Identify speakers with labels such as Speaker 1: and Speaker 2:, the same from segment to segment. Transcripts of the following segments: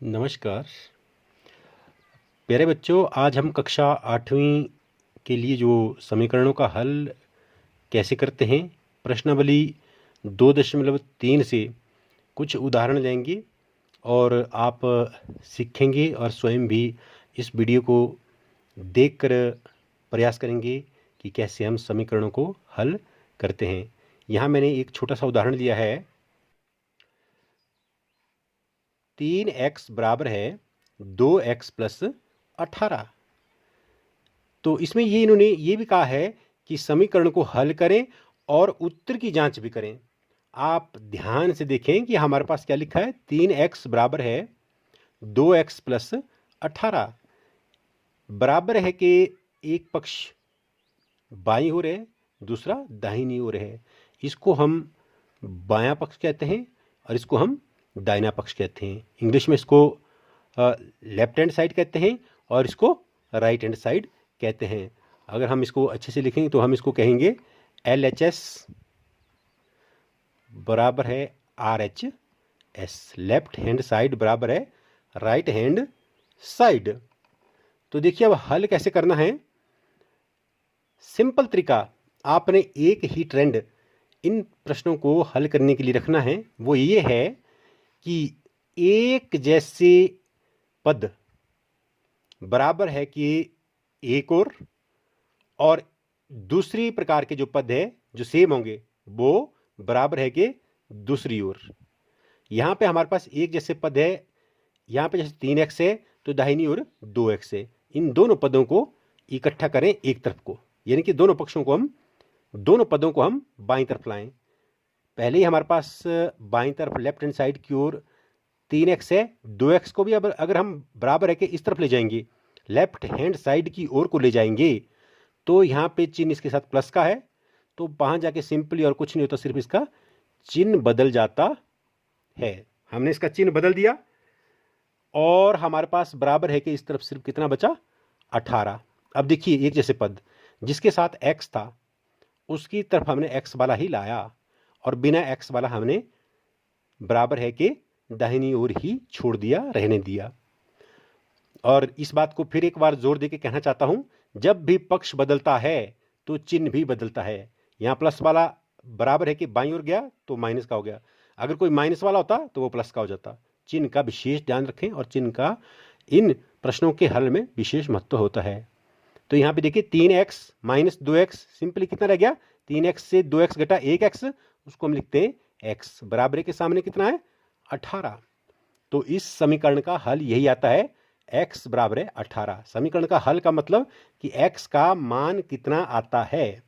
Speaker 1: नमस्कार प्यारे बच्चों। आज हम कक्षा 8वीं के लिए जो समीकरणों का हल कैसे करते हैं, प्रश्नावली 2.3 से कुछ उदाहरण लेंगे और आप सीखेंगे और स्वयं भी इस वीडियो को देखकर प्रयास करेंगे कि कैसे हम समीकरणों को हल करते हैं। यहाँ मैंने एक छोटा सा उदाहरण लिया है। 3x बराबर है 2x प्लस 18। तो इसमें इन्होंने ये भी कहा है कि समीकरण को हल करें और उत्तर की जांच भी करें। आप ध्यान से देखें कि हमारे पास क्या लिखा है। 3x बराबर है 2x प्लस 18। बराबर है कि एक पक्ष बाईं ओर है, दूसरा दाहिनी ओर है। इसको हम बायां पक्ष कहते हैं और इसको हम दाहिना पक्ष कहते हैं। इंग्लिश में इसको लेफ्ट हैंड साइड कहते हैं और इसको राइट हैंड साइड कहते हैं। अगर हम इसको अच्छे से लिखेंगे तो हम इसको कहेंगे LHS बराबर है RHS। लेफ्ट हैंड साइड बराबर है राइट हैंड साइड। तो देखिए अब हल कैसे करना है। सिंपल तरीका, आपने एक ही ट्रेंड इन प्रश्नों को हल करने के लिए रखना है। वो ये है कि एक जैसे पद बराबर है कि एक और दूसरी प्रकार के जो पद है जो सेम होंगे वो बराबर है कि दूसरी ओर। यहाँ पे हमारे पास एक जैसे पद है, यहाँ पे जैसे 3x है तो दाहिनी ओर 2x है। इन दोनों पदों को इकट्ठा करें एक तरफ को, यानी कि दोनों पदों को हम बाईं तरफ लाएं। पहले ही हमारे पास बाईं तरफ लेफ्ट हैंड साइड की ओर 3x है, 2x को भी अगर हम बराबर है कि इस तरफ ले जाएंगे, लेफ्ट हैंड साइड की ओर को ले जाएंगे, तो यहाँ पे चिन्ह इसके साथ प्लस का है, तो वहां जाके सिंपली और कुछ नहीं होता, सिर्फ इसका चिन्ह बदल जाता है। हमने इसका चिन्ह बदल दिया और हमारे पास बराबर है कि इस तरफ सिर्फ कितना बचा, 18। अब देखिए एक जैसे पद जिसके साथ x था उसकी तरफ हमने x वाला ही लाया और बिना x वाला हमने बराबर है कि दाहिनी ओर ही छोड़ दिया, रहने दिया। और इस बात को फिर एक बार जोर देके कहना चाहता हूं, जब भी पक्ष बदलता है तो चिन्ह भी बदलता है। यहां प्लस वाला बराबर है कि बाईं ओर गया तो माइनस का हो गया, अगर कोई माइनस वाला होता तो वो प्लस का हो जाता। चिन्ह का विशेष ध्यान रखें और चिन्ह का इन प्रश्नों के हल में विशेष महत्व होता है। तो यहाँ पे देखिए 3x माइनस 2x, सिंपली कितना रह गया, 3x से 2x घटा 1x, उसको हम लिखते हैं x। बराबर के सामने कितना है, 18। तो इस समीकरण का हल यही आता है, x बराबर है 18। समीकरण का हल का मतलब कि x का मान कितना आता है।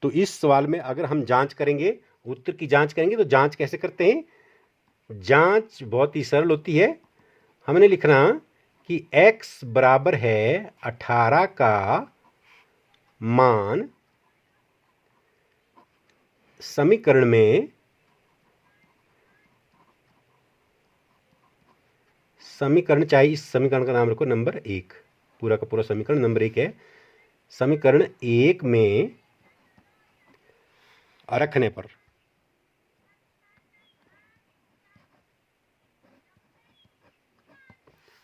Speaker 1: तो इस सवाल में अगर हम जांच करेंगे, उत्तर की जांच करेंगे, तो जांच कैसे करते हैं। जांच बहुत ही सरल होती है। हमने लिखना कि x बराबर है 18 का मान समीकरण में चाहे इस समीकरण का नाम रखो नंबर 1, पूरा का पूरा समीकरण नंबर 1 है। समीकरण 1 में रखने पर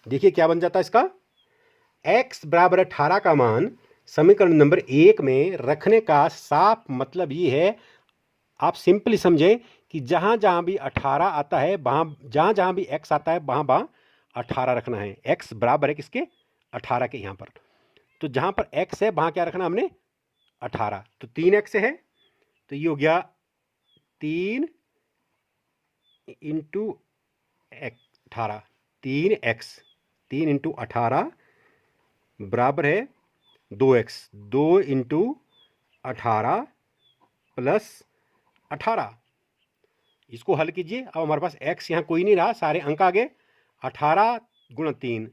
Speaker 1: देखिए क्या बन जाता है इसका, x बराबर 18 का मान समीकरण नंबर 1 में रखने का साफ मतलब ये है, आप सिंपली समझें कि जहां जहां भी 18 आता है, जहां जहां भी x आता है वहां 18 रखना है। x बराबर है किसके, 18 के। यहां पर तो जहां पर x है वहां क्या रखना हमने, 18। तो 3x है तो ये हो गया 3 इंटू 18, 3x, 3 इंटू 18 बराबर है 2x, 2 इंटू 18 प्लस 18। इसको हल कीजिए। अब हमारे पास x यहाँ कोई नहीं रहा, सारे अंक आ गए। 18 गुणा 3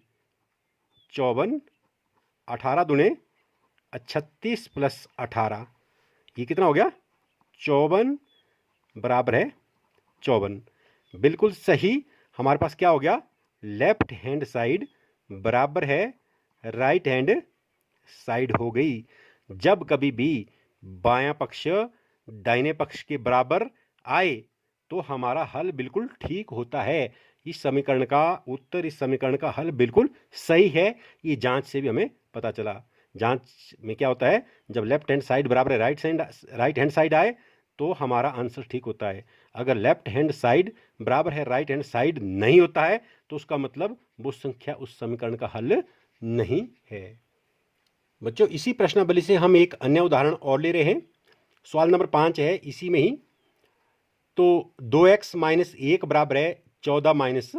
Speaker 1: 54, 18 दुने 36 प्लस 18, ये कितना हो गया, 54 बराबर है 54। बिल्कुल सही। हमारे पास क्या हो गया, लेफ्ट हैंड साइड बराबर है राइट हैंड साइड हो गई। जब कभी भी बायां पक्ष दाहिने पक्ष के बराबर आए तो हमारा हल बिल्कुल ठीक होता है। इस समीकरण का उत्तर, इस समीकरण का हल बिल्कुल सही है। ये जांच से भी हमें पता चला। जांच में क्या होता है, जब लेफ्ट हैंड साइड बराबर है राइट हैंड साइड आए तो हमारा आंसर ठीक होता है। अगर लेफ्ट हैंड साइड बराबर है राइट हैंड साइड नहीं होता है तो उसका मतलब वो संख्या उस समीकरण का हल नहीं है। बच्चों, इसी प्रश्नावली से हम एक अन्य उदाहरण और ले रहे हैं। सवाल नंबर 5 है इसी में ही। तो 2x माइनस 1 बराबर है 14 माइनस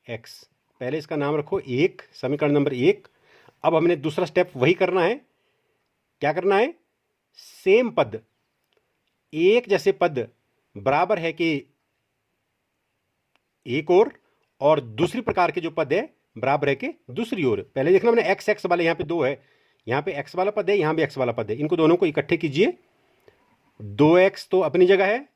Speaker 1: एक्स। पहले इसका नाम रखो 1, समीकरण नंबर 1। अब हमने दूसरा स्टेप वही करना है। क्या करना है, सेम पद, एक जैसे पद बराबर है कि एक और दूसरी प्रकार के जो पद है बराबर है कि दूसरी ओर। पहले देखना हमने एक्स एक्स वाले, यहाँ पे 2 है, यहाँ पे एक्स वाला पद है, यहाँ भी एक्स वाला पद है। इनको दोनों को इकट्ठे कीजिए। 2x तो अपनी जगह है,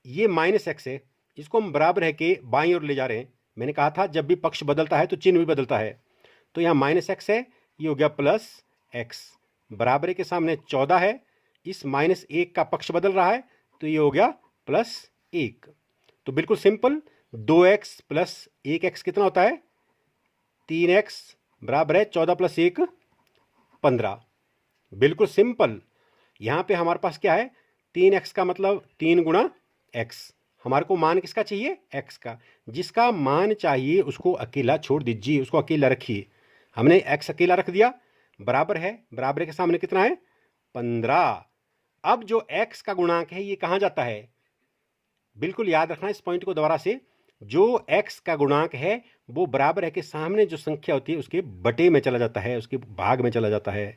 Speaker 1: ये माइनस एक्स है, इसको हम बराबर है कि बाईं ओर ले जा रहे हैं। मैंने कहा था जब भी पक्ष बदलता है तो चिन्ह भी बदलता है। तो यहाँ माइनस एक्स है, ये हो गया प्लस एक्स। बराबर के सामने 14 है, इस माइनस 1 का पक्ष बदल रहा है तो ये हो गया प्लस 1। तो बिल्कुल सिंपल, 2x प्लस 1x कितना होता है, 3x बराबर है 14 प्लस 1 15। बिल्कुल सिंपल। यहाँ पे हमारे पास क्या है, 3x का मतलब 3 गुणा x। हमारे को मान किसका चाहिए, x का। जिसका मान चाहिए उसको अकेला छोड़ दीजिए, उसको अकेला रखिए। हमने x अकेला रख दिया, बराबर है, बराबर के सामने कितना है 15। अब जो x का गुणांक है ये कहाँ जाता है, बिल्कुल याद रखना इस पॉइंट को दोबारा से। जो x का गुणांक है वो बराबर है के सामने जो संख्या होती है उसके बटे में चला जाता है, उसके भाग में चला जाता है।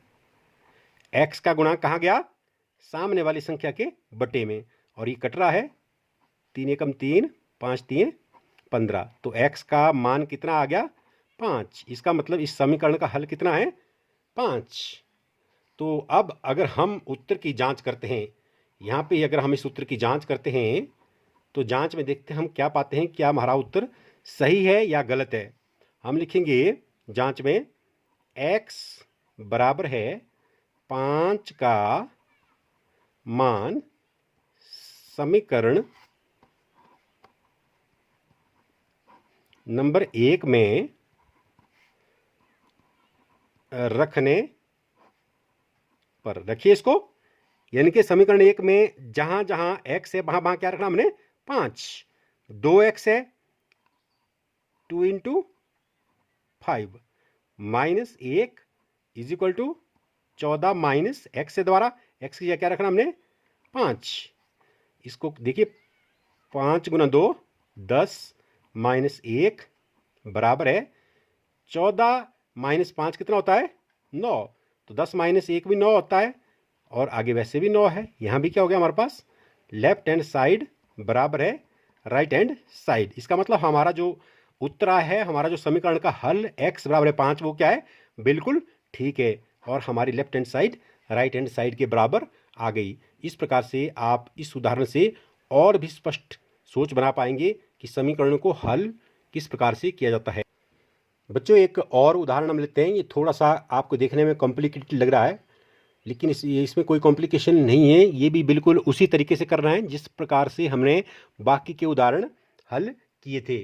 Speaker 1: x का गुणांक कहाँ गया, सामने वाली संख्या के बटे में, और ये कट रहा है 3 एकम 3, 5 3 15। तो x का मान कितना आ गया 5। इसका मतलब इस समीकरण का हल कितना है 5। तो अब अगर हम उत्तर की जांच करते हैं, यहाँ पे अगर हम इस उत्तर की जांच करते हैं तो जांच में देखते हैं हम क्या पाते हैं, क्या हमारा उत्तर सही है या गलत है। हम लिखेंगे जांच में x बराबर है 5 का मान समीकरण नंबर 1 में रखने पर। रखिए इसको, यानी कि समीकरण 1 में जहां जहां x है वहां वहां क्या रखना हमने 5। 2x है 2 into 5 minus 1 is equal to 14 minus x से द्वारा x की जगह क्या रखना हमने 5। इसको देखिए 5 गुना 2 10 माइनस 1 बराबर है 14 माइनस 5 कितना होता है 9। तो 10 माइनस 1 भी 9 होता है, और आगे वैसे भी 9 है। यहाँ भी क्या हो गया हमारे पास, लेफ्ट हैंड साइड बराबर है राइट हैंड साइड। इसका मतलब हमारा जो उत्तर है, हमारा जो समीकरण का हल x बराबर है 5, वो क्या है, बिल्कुल ठीक है, और हमारी left hand side right hand side के बराबर आ गई। इस प्रकार से आप इस उदाहरण से और भी स्पष्ट सोच बना पाएंगे कि समीकरणों को हल किस प्रकार से किया जाता है। बच्चों, एक और उदाहरण हम लेते हैं। ये थोड़ा सा आपको देखने में कॉम्प्लिकेटेड लग रहा है, लेकिन इसमें कोई कॉम्प्लिकेशन नहीं है। ये भी बिल्कुल उसी तरीके से कर रहे हैं जिस प्रकार से हमने बाकी के उदाहरण हल किए थे।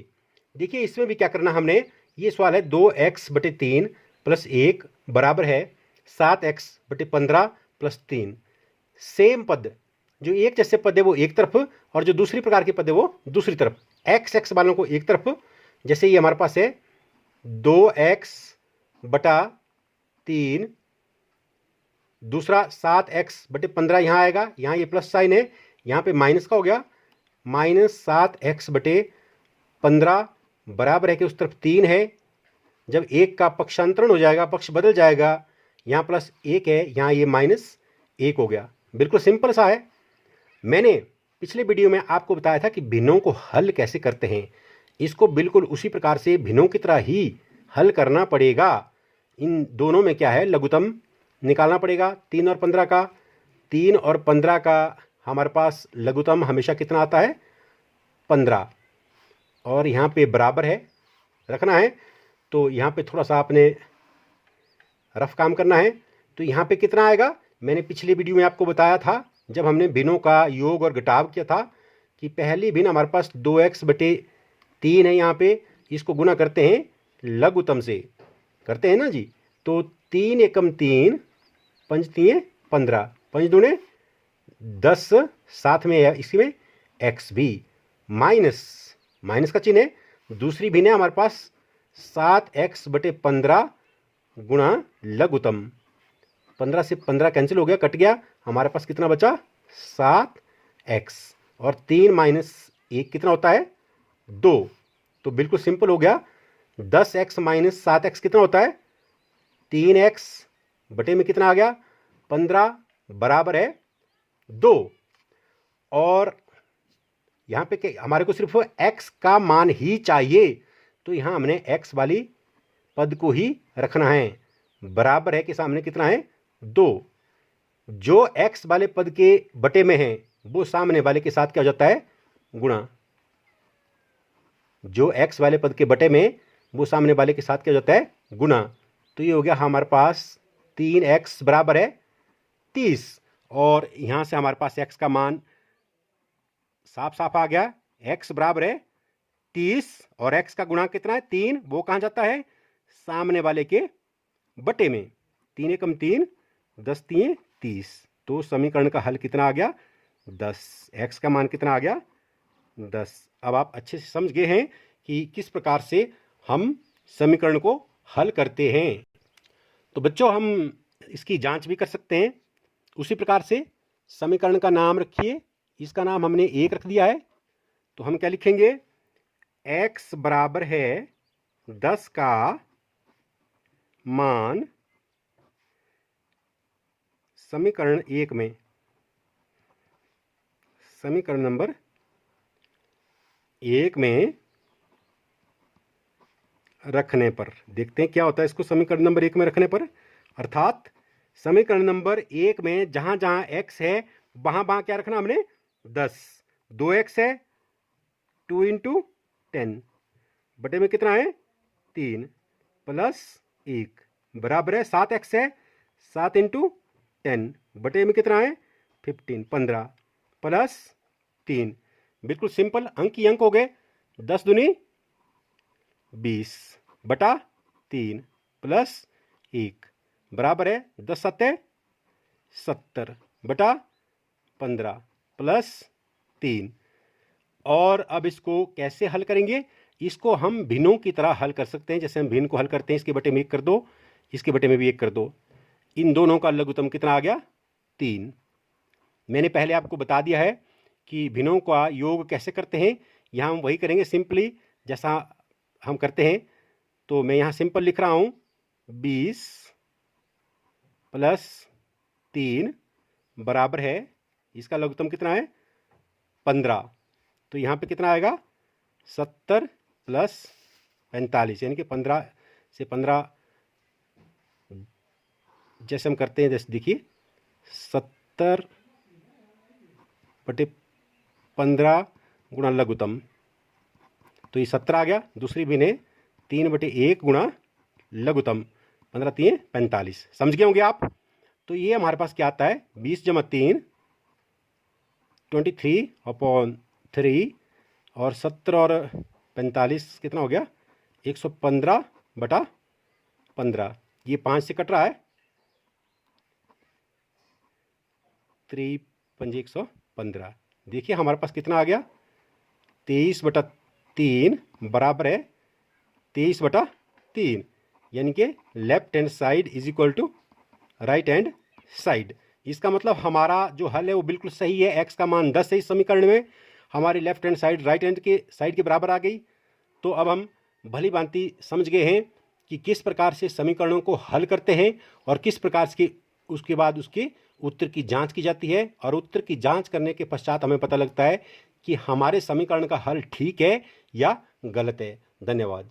Speaker 1: देखिए इसमें भी क्या करना हमने, ये सवाल है 2x बटे 3 प्लस 1 बराबर है 7x बटे 15 प्लस 3। सेम पद, जो एक जैसे पद है वो एक तरफ, और जो दूसरी प्रकार के पद है वो दूसरी तरफ। x वालों को एक तरफ, जैसे ये हमारे पास है 2x बटा 3, दूसरा 7x बटे 15 यहाँ आएगा, यहाँ ये प्लस साइन है, यहाँ पे माइनस का हो गया, माइनस 7x बटे 15 बराबर है कि उस तरफ 3 है। जब एक का पक्षांतरण हो जाएगा, पक्ष बदल जाएगा, यहाँ प्लस 1 है, यहाँ ये माइनस 1 हो गया। बिल्कुल सिंपल सा है। मैंने पिछले वीडियो में आपको बताया था कि भिन्नों को हल कैसे करते हैं। इसको बिल्कुल उसी प्रकार से भिन्नों की तरह ही हल करना पड़ेगा। इन दोनों में क्या है, लघुत्तम निकालना पड़ेगा 3 और 15 का। 3 और 15 का हमारे पास लघुत्तम हमेशा कितना आता है 15, और यहाँ पे बराबर है रखना है। तो यहाँ पे थोड़ा सा आपने रफ काम करना है। तो यहाँ पे कितना आएगा, मैंने पिछले वीडियो में आपको बताया था जब हमने भिन्नों का योग और घटाव किया था कि पहली भिन्न हमारे पास 2x बटे 3 है यहाँ पे, इसको गुना करते हैं लघुत्तम से, करते हैं ना जी। तो 3 एकम 3, 5 3 15, 5 दूने 10, साथ में इसमें x भी, माइनस का चिन्ह है, दूसरी भिन्न है हमारे पास 7x/15 गुणा लघुत्तम। 15 से 15 कैंसिल हो गया, कट गया, हमारे पास कितना बचा 7x, और 3 माइनस 1 कितना होता है 2। तो बिल्कुल सिंपल हो गया, 10x माइनस 7x कितना होता है 3x बटे में कितना आ गया 15 बराबर है 2। और यहाँ पे हमारे को सिर्फ x का मान ही चाहिए, तो यहाँ हमने x वाली पद को ही रखना है। बराबर है के सामने कितना है 2। जो x वाले पद के बटे में है वो सामने वाले के साथ क्या हो जाता है गुणा। जो x वाले पद के बटे में वो सामने वाले के साथ क्या हो जाता है गुणा। तो ये हो गया हमारे पास 3x बराबर है 30, और यहाँ से हमारे पास x का मान साफ साफ आ गया, x बराबर है 30 और x का गुणा कितना है 3, वो कहाँ जाता है सामने वाले के बटे में। 3 एकम 3, 10 3 30। तो समीकरण का हल कितना आ गया 10, x का मान कितना आ गया 10। अब आप अच्छे से समझ गए हैं कि किस प्रकार से हम समीकरण को हल करते हैं। तो बच्चों हम इसकी जांच भी कर सकते हैं। उसी प्रकार से समीकरण का नाम रखिए, इसका नाम हमने 1 रख दिया है, तो हम क्या लिखेंगे x बराबर है 10 का मान समीकरण 1 में, समीकरण नंबर 1 में रखने पर। देखते हैं क्या होता है इसको समीकरण नंबर 1 में रखने पर। अर्थात समीकरण नंबर 1 में जहां जहां x है वहां वहां क्या रखना हमने 10। 2x है 2 × 10 बटे में कितना है 3 प्लस 1 बराबर है 7x है 7 × 10 बटे में कितना है 15 प्लस 3। बिल्कुल सिंपल, अंक ही अंक हो गए। 10 दूनी 20 बटा 3 प्लस 1 बराबर है 10 7 70 बटा 15 प्लस 3। और अब इसको कैसे हल करेंगे, इसको हम भिन्नों की तरह हल कर सकते हैं। जैसे हम भिन्न को हल करते हैं, इसके बटे में 1 कर दो, इसके बटे में भी 1 कर दो। इन दोनों का लघुत्तम कितना आ गया 3। मैंने पहले आपको बता दिया है कि भिन्नों का योग कैसे करते हैं, यहाँ हम वही करेंगे सिंपली जैसा हम करते हैं। तो मैं यहाँ सिंपल लिख रहा हूँ 20 प्लस 3 बराबर है, इसका लघुत्तम कितना है 15। तो यहाँ पे कितना आएगा 70 प्लस 45, यानी कि 15 से 15 जैसे हम करते हैं। जैसे देखिए 70 बटे 15 गुणा लघुत्तम, तो ये 17 आ गया। दूसरी भी ने 3 बटे 1 गुणा लघुत्तम, 15 3 45। समझ गए होंगे आप। तो ये हमारे पास क्या आता है 20 + 3 23/3, और 70 और 45 कितना हो गया 115/15। ये 5 से कट रहा है, 3 5 115। देखिए हमारे पास कितना आ गया 23/3 बराबर है 23/3, यानी कि left hand side is equal to right hand side. इसका मतलब हमारा जो हल है वो बिल्कुल सही है। x का मान 10 है इस समीकरण में, हमारी left hand side right hand के साइड के बराबर आ गई। तो अब हम भली भांति समझ गए हैं कि किस प्रकार से समीकरणों को हल करते हैं और किस प्रकार से उसके बाद उसके उत्तर की जांच की जाती है, और उत्तर की जांच करने के पश्चात हमें पता लगता है कि हमारे समीकरण का हल ठीक है या गलत है। धन्यवाद।